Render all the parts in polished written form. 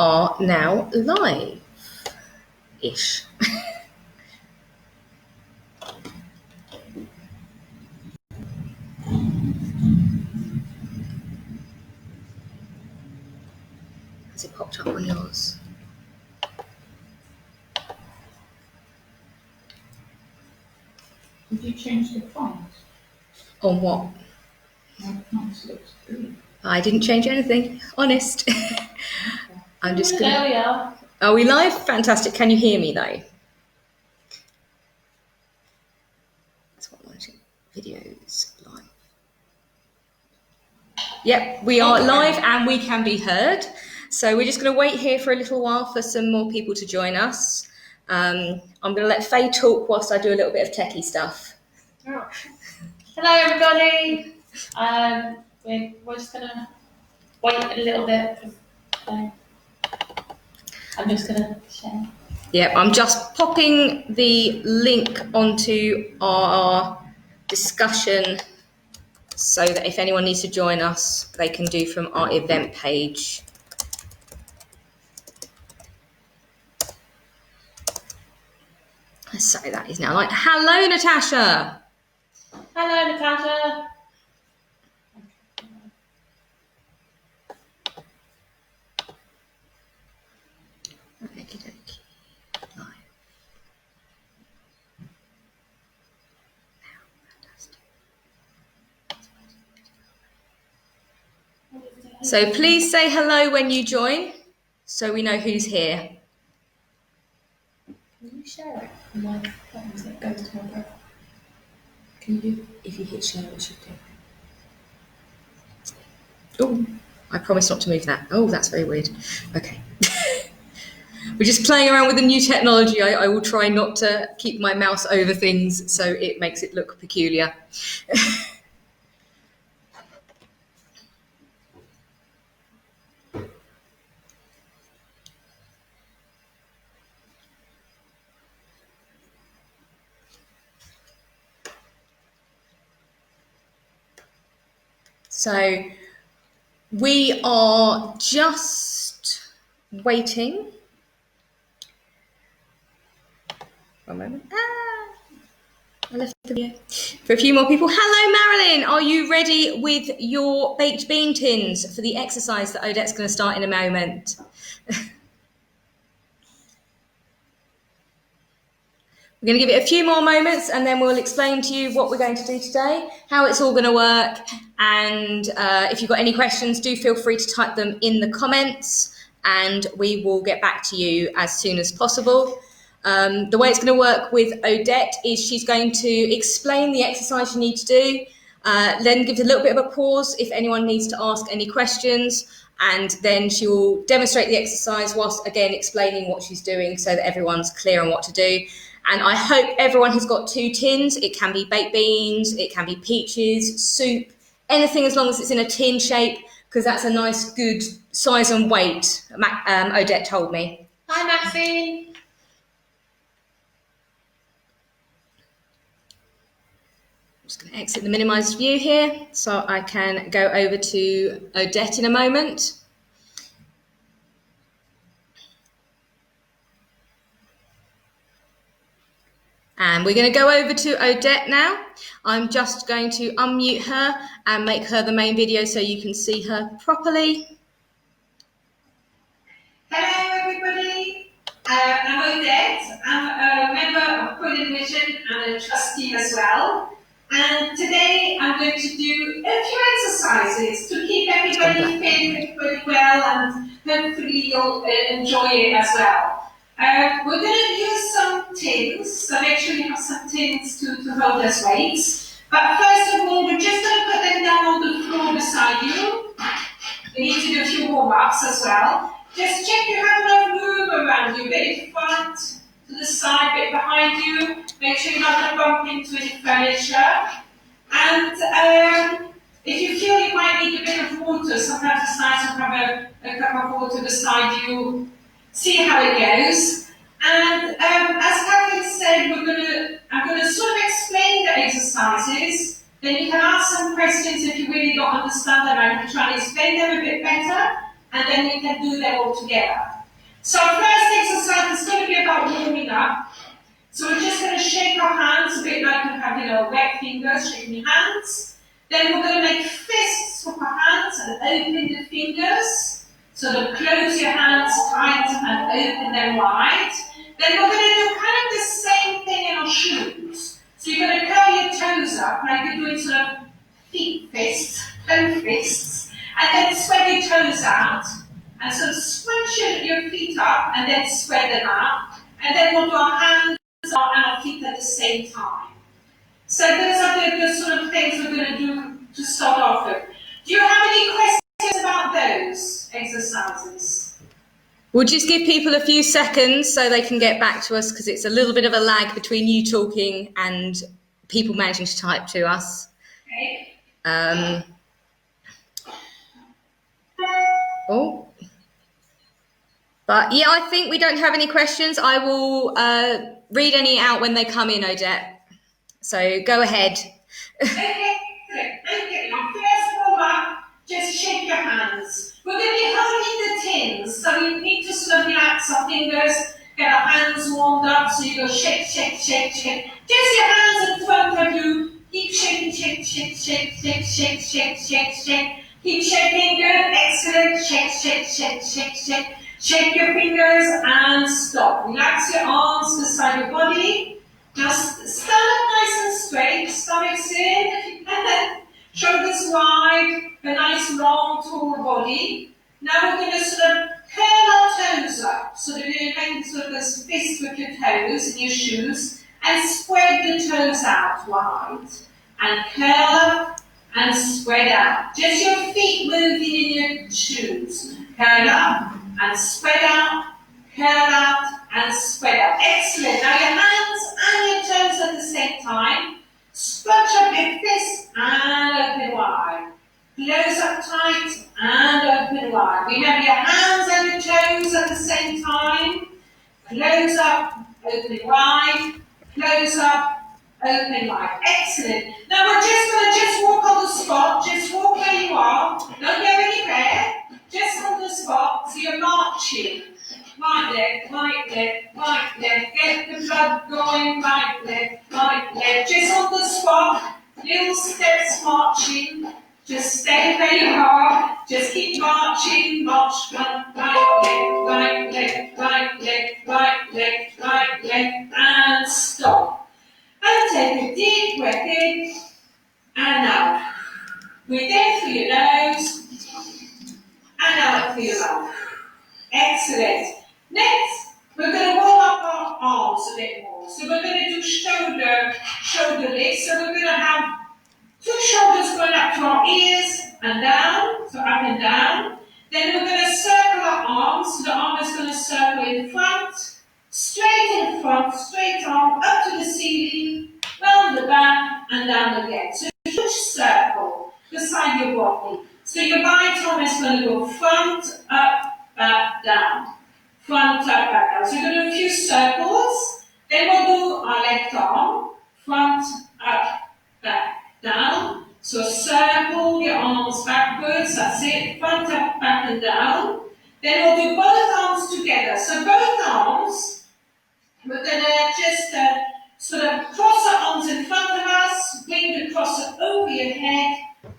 are now live-ish. Has it popped up on yours? Did you change the font? On what? My font looks green. I didn't change anything, honest. I'm just gonna... There we are. Are we live? Fantastic. Can you hear me though? That's what I'm watching. Videos live. Yep, we are live and we can be heard. So we're just going to wait here for a little while for some more people to join us. I'm going to let Faye talk whilst I do a little bit of techie stuff. Oh. Hello, everybody. We're just going to wait a little bit. I'm just going to share. Yep, I'm just popping the link onto our discussion so that if anyone needs to join us, they can do from our event page. So that is now like, hello, Natasha. Hello, Natasha. Okey-dokey. Live. Fantastic. So please say hello when you join, so we know who's here. Can you share it? What was it? Go to my profile. Can you, if you hit share, it should do. Oh, I promise not to move that. Oh, that's very weird. Okay. We're just playing around with the new technology. I will try not to keep my mouse over things so it makes it look peculiar. So we are just waiting. One moment. I left the video. For a few more people. Hello, Marilyn. Are you ready with your baked bean tins for the exercise that Odette's going to start in a moment? We're going to give it a few more moments and then we'll explain to you what we're going to do today, how it's all going to work, and if you've got any questions, do feel free to type them in the comments and we will get back to you as soon as possible. The way it's going to work with Odette is she's going to explain the exercise you need to do, then give a little bit of a pause if anyone needs to ask any questions, and then she will demonstrate the exercise whilst again explaining what she's doing so that everyone's clear on what to do. And I hope everyone has got 2 tins. It can be baked beans, it can be peaches, soup, anything as long as it's in a tin shape, because that's a nice good size and weight, Odette told me. Hi, Maxine. I'm just going to exit the minimised view here so I can go over to Odette in a moment. And we're going to go over to Odette now. I'm just going to unmute her and make her the main video so you can see her properly. Hello everybody, I'm Odette. I'm a member of Pulling Vision and a trustee as well. And today I'm going to do a few exercises to keep everybody fit, everybody well, and hopefully you'll enjoy it as well. We're going to use some tins, so make sure you have some tins to hold as weights. But first of all, we're just going to put them down on the floor beside you. We need to do a few warm-ups as well. Just check you have enough room around you, bit in front, to the side, bit behind you. Make sure you're not going to bump into any furniture. And if you feel you might need a bit of water, sometimes it's nice to have a cup of water beside you. See how it goes. And as Catherine said, I'm going to sort of explain the exercises. Then you can ask some questions if you really don't understand them. I can try and explain them a bit better. and then we can do them all together. So our first exercise is going to be about warming up. So we're just going to shake our hands a bit like you have, wet fingers, shaking your hands. Then we're going to make fists with our hands and open the fingers. So to close your hands tight and open them wide. Then we're going to do kind of the same thing in our shoes. So you're going to curl your toes up like you're doing sort of feet fists, toe fists, and then spread your toes out. And sort of scrunch your feet up and then spread them out. And then we'll do our hands and our feet at the same time. So those are the sort of things we're going to do to start off with. Do you have any questions about those exercises? We'll just give people a few seconds so they can get back to us because it's a little bit of a lag between you talking and people managing to type to us. Okay. But yeah, I think we don't have any questions. I will read any out when they come in, Odette. So go ahead. Okay, now first warm up, just shake your hands. We're going to be holding the tins, so we need to sort of relax our fingers, get our hands warmed up, so you go shake, shake, shake, shake. Just your hands in front of you. Keep shaking, shake, shake, shake, shake, shake, shake, shake, shake. Keep shaking, good, excellent. Shake, shake, shake, shake, shake. Shake your fingers and stop. Relax your arms beside your body. Just stand up nice and straight, stomach's in, shoulders wide, a nice long tall body. Now we're going to sort of curl our toes up, so that you're making sort of this fist with your toes in your shoes, and spread the toes out wide. And curl up and spread out. Just your feet moving in your shoes. Curl up and spread out. Curl out and spread out. Excellent. Now your hands and your toes at the same time. Scrunch up your fists and open wide. Close up tight and open wide. Remember your hands and your toes at the same time. Close up, open wide. Close up, open wide. Excellent. Now we're just going to walk on the spot. Just walk where you are. Don't go anywhere. Just on the spot. So you're marching. Right leg, right leg, right leg. Get the blood going. Right leg, right leg. Just on the spot. Little steps marching. Just stay where you are. Just keep marching. March. Right leg, right leg, right leg, right leg, right leg. And stop. And take a deep breath in. And out. Breathe in through your nose. And out through your mouth. Excellent. Next, we're going to warm up our arms a bit more. So we're going to do shoulder lifts. So we're going to have two shoulders going up to our ears and down, so up and down. Then we're going to circle our arms. So the arm is going to circle in front, straight arm, up to the ceiling, round the back and down again. So a huge circle beside your body. So your right arm is going to go front, up, back, down. Front, up, back, down. So we're going to do a few circles. Then we'll do our left arm. Front, up, back, down. So circle your arms backwards. That's it. Front, up, back, and down. Then we'll do both arms together. So both arms, we're going to just sort of cross our arms in front of us. Bring the crosser over your head.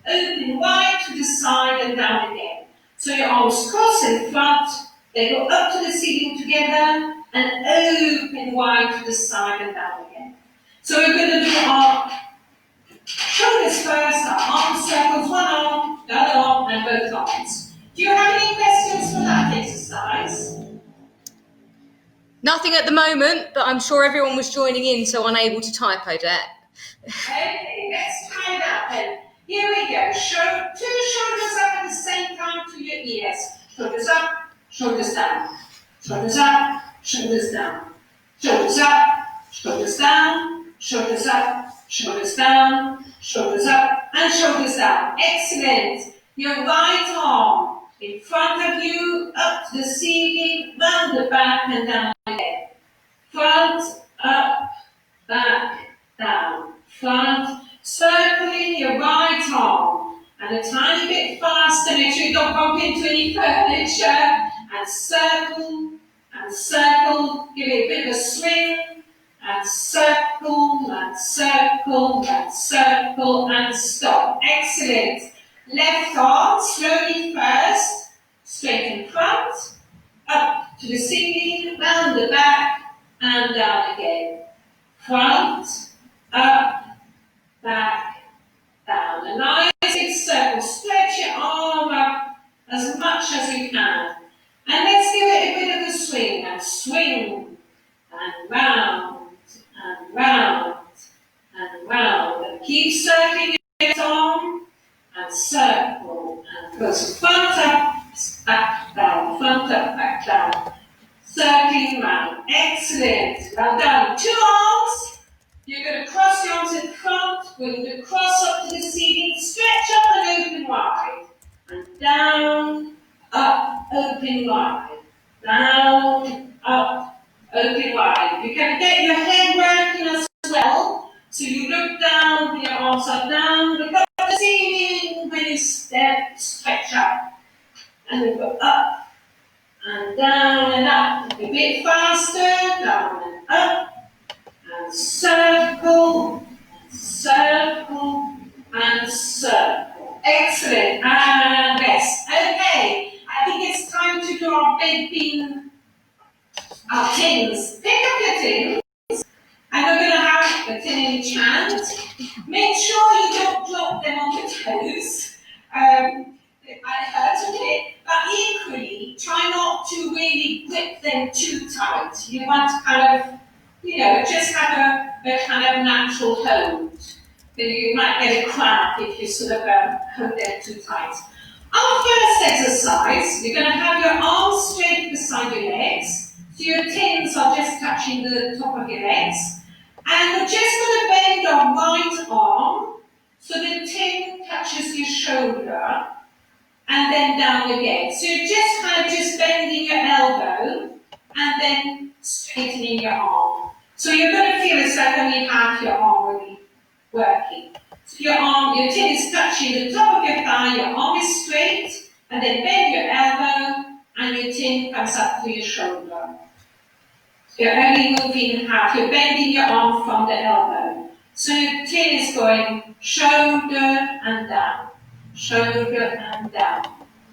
Open wide to the side and down again. So your arms cross in front. They go up to the ceiling together and open wide to the side and down again. So we're going to do our shoulders first, our arm circles, one arm, the other arm, and both arms. Do you have any questions for that exercise? Nothing at the moment, but I'm sure everyone was joining in, so unable to type, Odette. Okay, let's try that then. Here we go. Two shoulders up at the same time to your ears. Shoulders up. Shoulders down, shoulders up, shoulders down, shoulders up, shoulders down, shoulders up, shoulders down, shoulders up, and shoulders down. Excellent. Your right arm in front of you, up to the ceiling, round the back and down again. Front, up, back, down. Front, circling your right arm and a tiny bit faster, make sure you don't bump into any furniture, and circle, give it a bit of a swing, and circle, and circle, and circle, and stop. Excellent. Left arm, slowly first, straight in front, up to the ceiling, round the back, and down again. Front, up, back, down. A nice big circle. Stretch your arm up as much as you can. And let's give it a bit of a swing, and swing, and round, and round, and round. And keep circling your arm, and circle, and go front up, back down, front up, back down. Circling round. Excellent. Well done. 2 arms. You're going to cross your arms in front. We're going to cross up to the ceiling. Stretch up and open wide. And down, up, open wide. Down, up, open wide. You can get your head working as well. So you look down, your arms are down, look up at the ceiling when you step, stretch up. And we go up and down and up. A bit faster, down and up. And circle, circle, and circle. Excellent. And rest. Okay, I think it's time to do our bending, our tins. Pick up your tins, and we're going to have a tin in each hand. Make sure you don't drop them on the toes. I hurt a bit, but equally, try not to really grip them too tight. You want to kind of, just have a kind of natural hold. Then you might get a cramp if you sort of hold them too tight. Our first exercise, you're going to have your arms straight beside your legs. So your tins are just touching the top of your legs. And we're just going to bend our right arm so the tin touches your shoulder. And then down again. So you're just kind of just bending your elbow and then straightening your arm. So you're going to feel it's like only half your arm really working. So your tin is touching the top of your thigh, your arm is straight, and then bend your elbow and your tin comes up to your shoulder. So you're only moving half, you're bending your arm from the elbow. So your tin is going shoulder and down. Shoulder and down.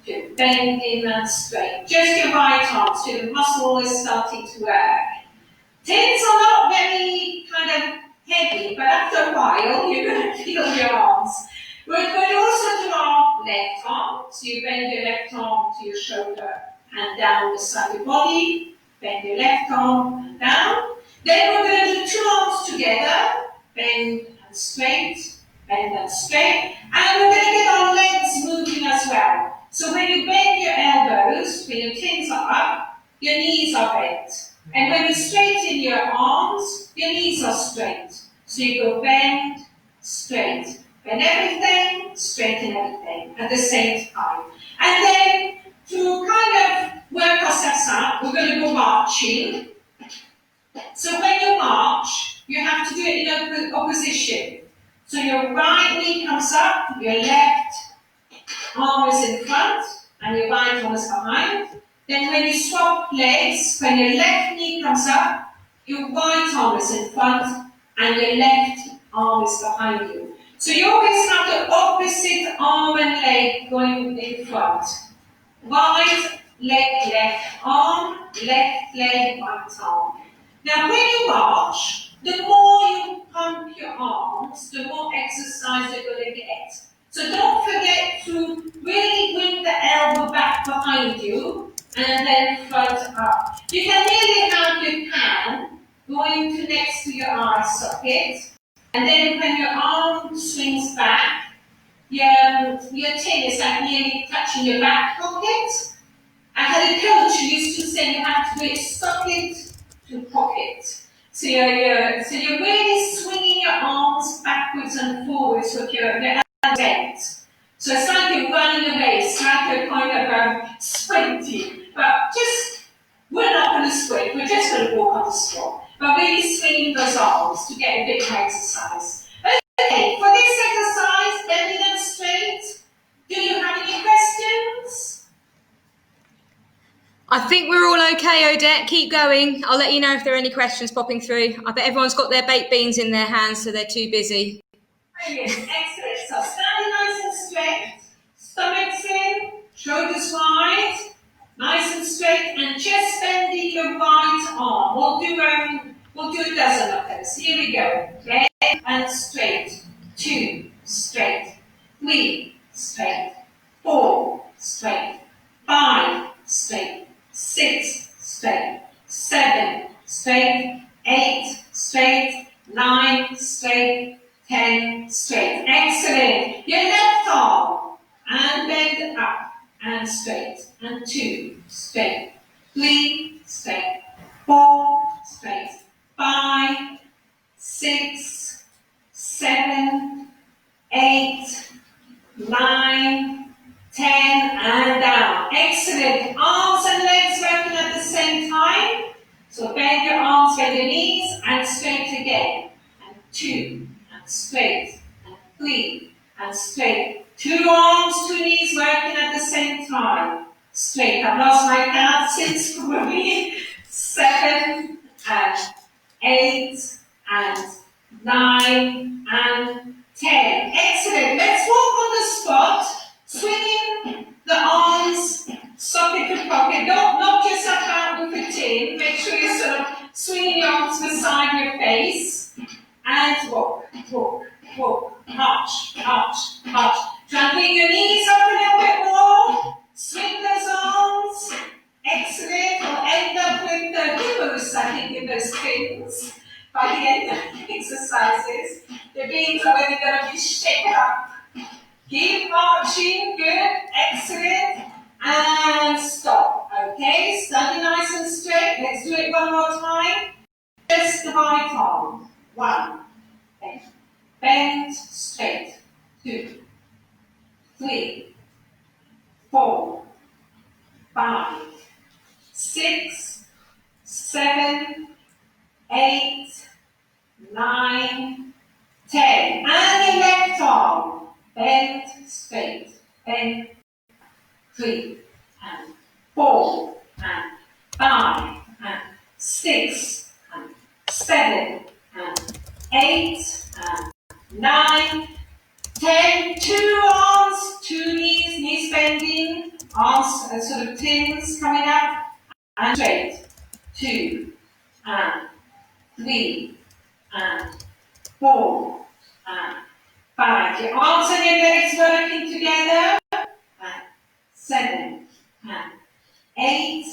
You're bending and straight. Just your right arm, so the muscle is starting to work. Tins are not very kind of heavy, but after a while, you're going to feel your arms. We're going to also do our left arm. So you bend your left arm to your shoulder and down beside your body. Bend your left arm and down. Then we're going to do 2 arms together. Bend and straight. Bend and straight, and we're going to get our legs moving as well. So when you bend your elbows, when your tins are up, your knees are bent. And when you straighten your arms, your knees are straight. So you go bend, straight. Bend everything, straighten everything at the same time. And then to kind of work ourselves up, we're going to go marching. So when you march, you have to do it in opposition. So your right knee comes up, your left arm is in front, and your right arm is behind. Then when you swap legs, when your left knee comes up, your right arm is in front, and your left arm is behind you. So you always have the opposite arm and leg going in front. Right leg, left arm, left leg, right arm. Now when you march, the more you pump your arms, the more exercise you're going to get. So don't forget to really bring the elbow back behind you and then front up. You can nearly have your hand going to next to your eye socket, and then when your arm swings back, your tin is like nearly touching your back pocket. I had a coach who used to say you have to do it socket to pocket. So you're really swinging your arms backwards and forwards with your elbow bent. So it's like you're running a race, like you're kind of sprinting. But we're not going to sprint, we're just going to walk on the spot. But really swinging those arms to get a bit more exercise. Okay, for this exercise, bending them straight, okay, Odette. Keep going. I'll let you know if there are any questions popping through. I bet everyone's got their baked beans in their hands, so they're too busy. Brilliant, excellent. So standing nice and straight, stomach's in, shoulders wide, nice and straight, and just bending your right arm. We'll do a dozen of those. Here we go. Okay, and straight. 2, straight. 3, straight. 4, straight. 5, straight. 6, straight. 7, straight. 8, straight. 9, straight. 10, straight. Excellent. Your left arm and bend up and straight. And 2, straight. 3, straight. 4, straight. 5, 6, 7, 8, 9, 10, and down. Excellent. Arms and legs working at the same time. So bend your arms, bend your knees, and straight again. And 2, and straight, and 3, and straight. 2 arms, 2 knees working at the same time. Straight. I've lost my count since probably 7, and 8, and 9, and 10. Excellent. Let's walk on the spot, swinging the arms socket to pocket. Don't knock yourself out with a tin. Make sure you're sort of swinging your arms beside your face. And walk, walk, walk. March, march, march. Try and bring your knees up a little bit more. Swing those arms. Excellent. We'll end up with the hippos, I think, in those things by the end of the exercises. The beans are really going to be shaken up. Keep marching. Good. Excellent. And stop. Okay. Standing nice and straight. Let's do it one more time. Just the right arm. 1. Bend straight. 2, 3, 4, 5, 6, 7, 8, 9, 10. And your left arm. Bend straight. Bend. 3, and 4, and 5, and 6, and 7, and 8, and 9, 10. 2 arms, 2 knees, knees bending, arms sort of tins coming up, and straight. 2, and 3, and 4, and 5. Your arms and your legs working together. And 7, and 8,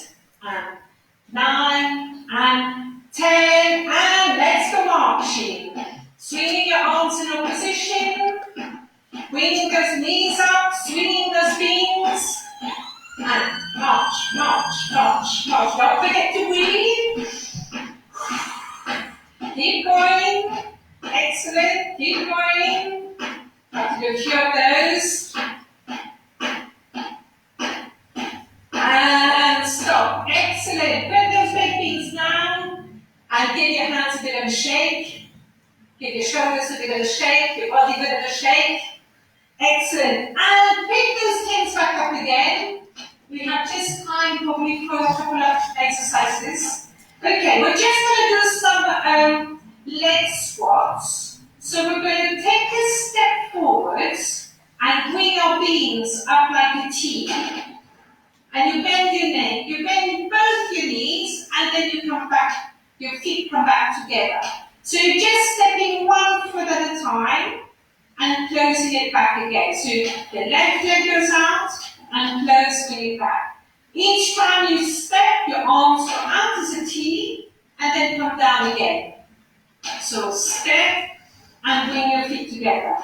and 9, and 10. And let's go marching. Swinging your arms in opposition. Bringing those knees up, swinging those beans. And march, march, march, march. Don't forget to breathe. Keep going. Excellent. Keep going. Got to do a few of those. And stop. Excellent. Put those big beans down. And give your hands a bit of a shake. Give your shoulders a bit of a shake. Your body a bit of a shake. Excellent. And pick those tins back up again. We have just time probably for a couple of exercises. Okay, we're just going to do some leg squats. So we're going to take a step forward and bring our beans up like a T. And you bend your neck, you bend both your knees, and then you come back, your feet come back together. So you're just stepping 1 foot at a time and closing it back again. So the left leg goes out and closing it back. Each time you step, your arms go out as a T and then come down again. So step and bring your feet together.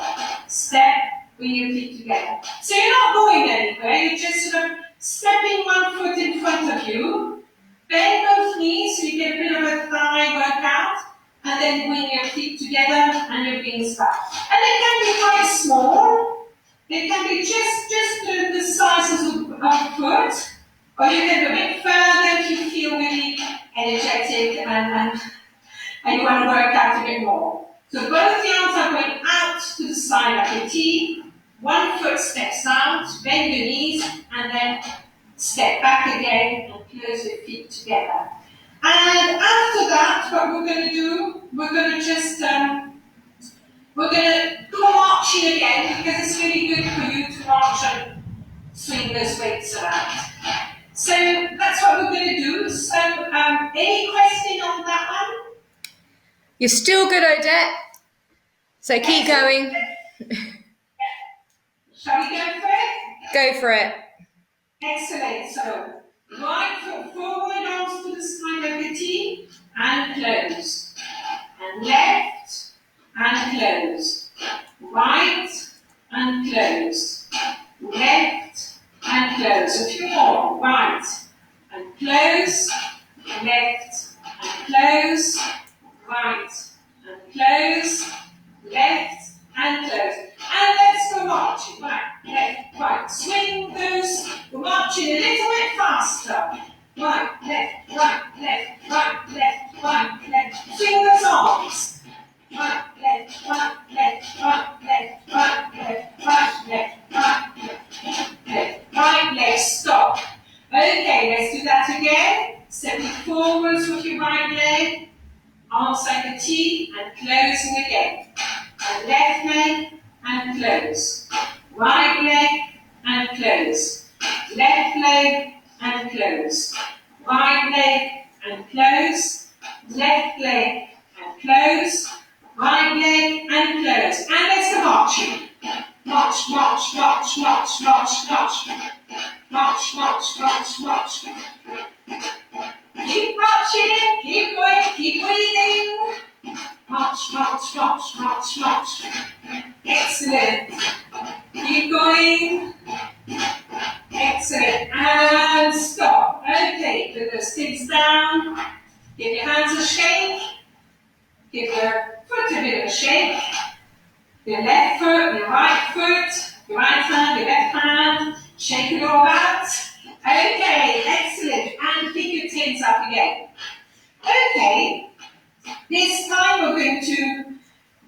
Step, bring your feet together. So you're not going anywhere, you're just sort of stepping 1 foot in front of you. Bend both knees so you get a bit of a thigh workout. And then bring your feet together and your beans back. And they can be quite small. They can be just the size of a foot. Or you can go a bit further if you feel really energetic and you want to work out a bit more. So both the arms are going out to the side like a T. 1 foot steps out, bend your knees, and then step back again and close your feet together. And after that, what we're going to do, we're going to just, we're going to go marching again, because it's really good for you to march and swing those weights around. So that's what we're going to do. So any question on that one? You're still good, Odette. So keep going. Shall we go for it? Go for it. Excellent. So right foot forward, arms to the side like a T, and close. And left, and close. Right, and close. Left, and close. A few more. Right, and close. Left, and close. Right, and close. Left, and close. And let's go marching. Right, left, right. Swing those. We're marching a little bit faster. Right, left, right, left, right, left, right, left. Swing those arms. Right, left, right, left, right, left, right, left, right, left, right, left, right, left. Stop. Okay, let's do that again. Stepping forwards with your right leg. Arms like a T, and closing again. And left leg, and close. Right leg, and close. Left leg, and close. Right leg, and close. Left leg, and close. Right leg, and close. And let's go marching. March, march, march, march, march, march. March, march, march, march. Keep marching, keep going, keep breathing. March, march, march, march, march. Excellent. Keep going. Excellent. And stop. Okay, put those sticks down. Give your hands a shake. Give your foot a bit of a shake. Your left foot, your right foot, your right hand, your left hand. Shake it all out. Okay, excellent. And pick your tins up again. Okay, this time we're going to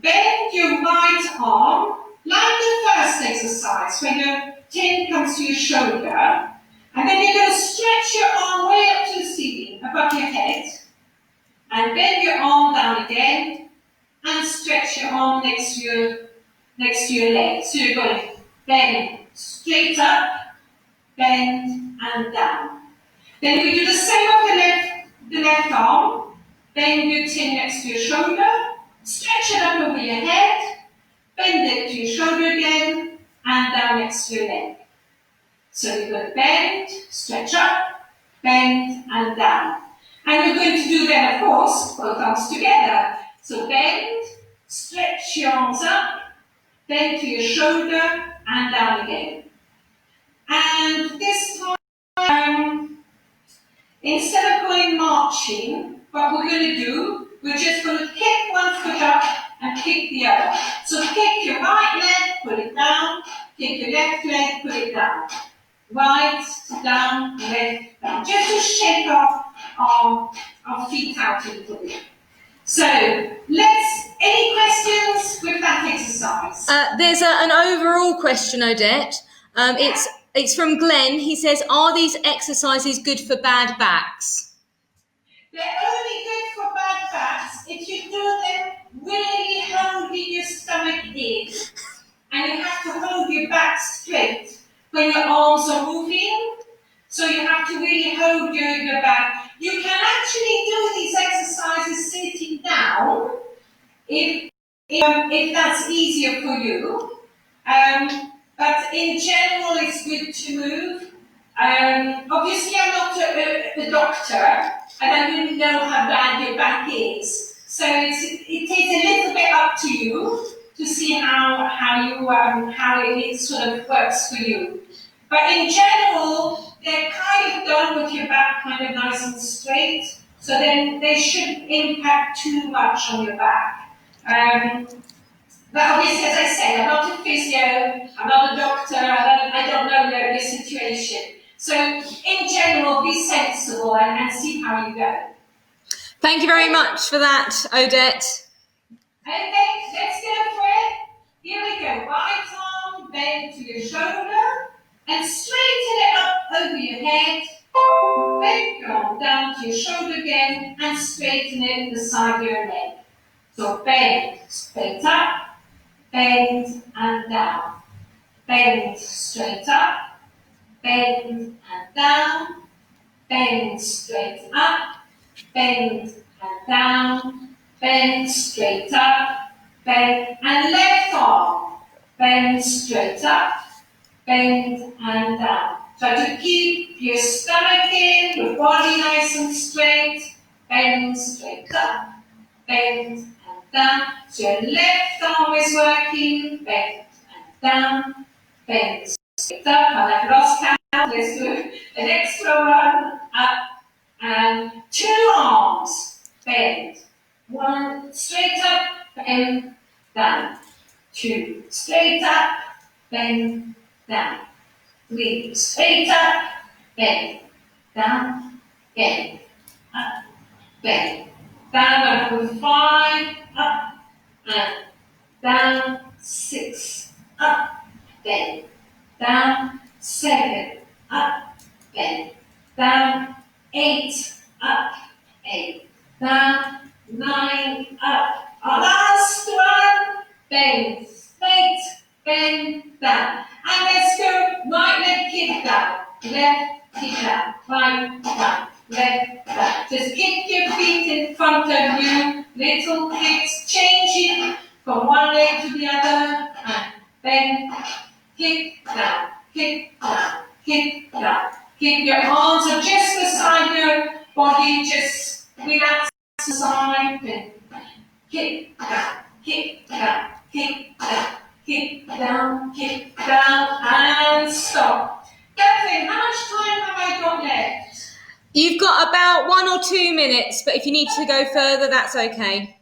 bend your right arm like the first exercise, when your tin comes to your shoulder, and then you're going to stretch your arm way up to the ceiling, above your head, and bend your arm down again, and stretch your arm next to your leg. So you're going to bend straight up, bend and down. Then we do the same with the left arm. Bend your tin next to your shoulder, stretch it up over your head, bend it to your shoulder again, and down next to your leg. So you're going to bend, stretch up, bend, and down. And you're going to do then, of course, both arms together. So bend, stretch your arms up, bend to your shoulder, and down again. And this time, instead of going marching, what we're going to do, we're just going to kick one foot up and kick the other. So kick your right leg, put it down. Kick your left leg, put it down. Right, down, left, down. Just to shake our feet out a little bit. So, any questions with that exercise? There's an overall question, Odette. It's from Glenn. He says, are these exercises good for bad backs? They're only good for bad backs if you do them really holding your stomach in. And you have to hold your back straight when your arms are moving. So you have to really hold your back. You can actually do these exercises sitting down if that's easier for you. But in general, it's good to move. Obviously, I'm not a doctor, and I wouldn't know how bad your back is. So it is a little bit up to you to see how it sort of works for you. But in general, they're kind of done with your back kind of nice and straight, so then they shouldn't impact too much on your back. But obviously, as I say, I'm not a physio, I'm not a doctor, I don't know your situation. So in general, be sensible and see how you go. Thank you very much for that, Odette. Okay, let's go for it. Here we go. Right arm bend to your shoulder and straighten it up over your head Then go down to your shoulder again and straighten it the side of your leg. So bend, straight up, bend and down. Bend straight up, bend and down, bend straight up, bend and down, bend straight up, bend and left arm, bend straight up, bend and down. Try to keep your stomach in, your body nice and straight, bend straight up, bend and down. So your left arm is working, bend and down, bend straight up, and I've lost count. Let's do an extra one, up and 2 arms, bend. 1 straight up, bend down. 2 straight up, bend down. 3 straight up, bend down, bend up, bend down. And 5 up and down. 6 up, bend down. 7 up, bend down. 8 up, 8 down. 9 up. Our last one, bend straight, bend down. And let's go right leg kick down, left kick down, right down, left down. Just kick your feet in front of you, little kicks, changing from one leg to the other, and bend, kick down, kick down, kick down. Keep your arms are just beside your body, just relax the side, bend, kick down, kick down, kick down. Kick down, and stop. Catherine, how much time have I got left? You've got about 1 or 2 minutes, but if you need to go further, that's okay.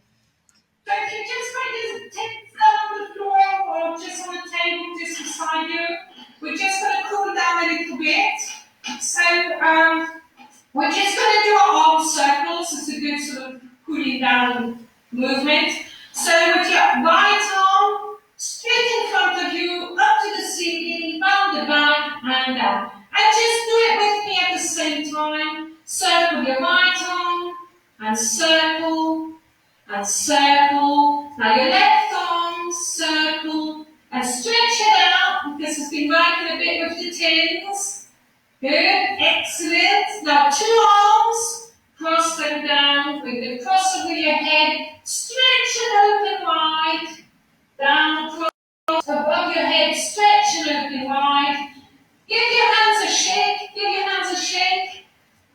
So if you just put your tips down on the floor or just on the table just beside you, we're just going to cool down a little bit. So we're just going to do our arm circles. It's a good sort of cooling down movement. So with your right arm straight in front of you, up to the ceiling, round the back and down. And just do it with me at the same time. Circle your right arm and circle and circle. Now your left arm, circle and stretch it out because it's been working a bit with the tins. Good, excellent. Now 2 arms, cross them down, bring the cross over your head, stretch and open wide. Down, across, above your head, stretch and open wide. Give your hands a shake, give your hands a shake.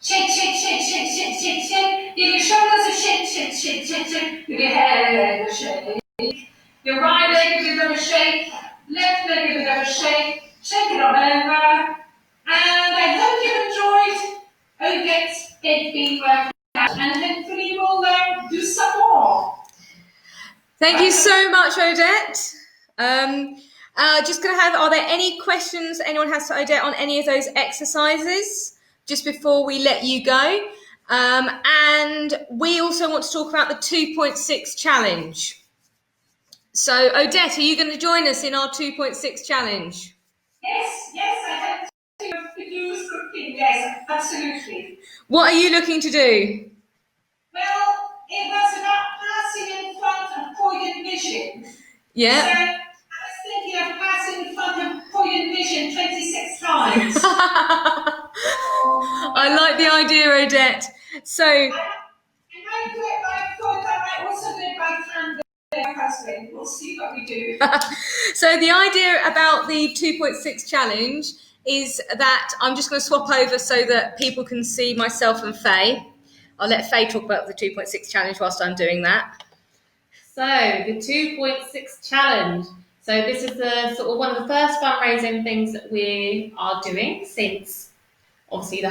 Shake, shake, shake, shake, shake, shake, shake. Give your shoulders a shake, shake, shake, shake, shake. Give your head a shake. Your right leg, give them a shake. Left leg, give them a shake. Shake it all over. And I hope you enjoyed Odette's head being worked out. And hopefully we'll do some more. Thank you so much, Odette. Just going to are there any questions anyone has to Odette on any of those exercises just before we let you go? And we also want to talk about the 2.6 challenge. So, Odette, are you going to join us in our 2.6 challenge? Yes, I hope to produce cooking. Yes, absolutely. What are you looking to do? Well, it was about passing in front of Poyet Vision. Yeah. So I was thinking of passing in front of Poyet Vision 26 times. I like the idea, Odette. So, I thought that might also do it by hand with my husband. We'll see what we do. so the idea about the 2.6 challenge is that I'm just going to swap over so that people can see myself and Faye. I'll let Faye talk about the 2.6 challenge whilst I'm doing that. So the 2.6 challenge. So this is the sort of one of the first fundraising things that we are doing since obviously the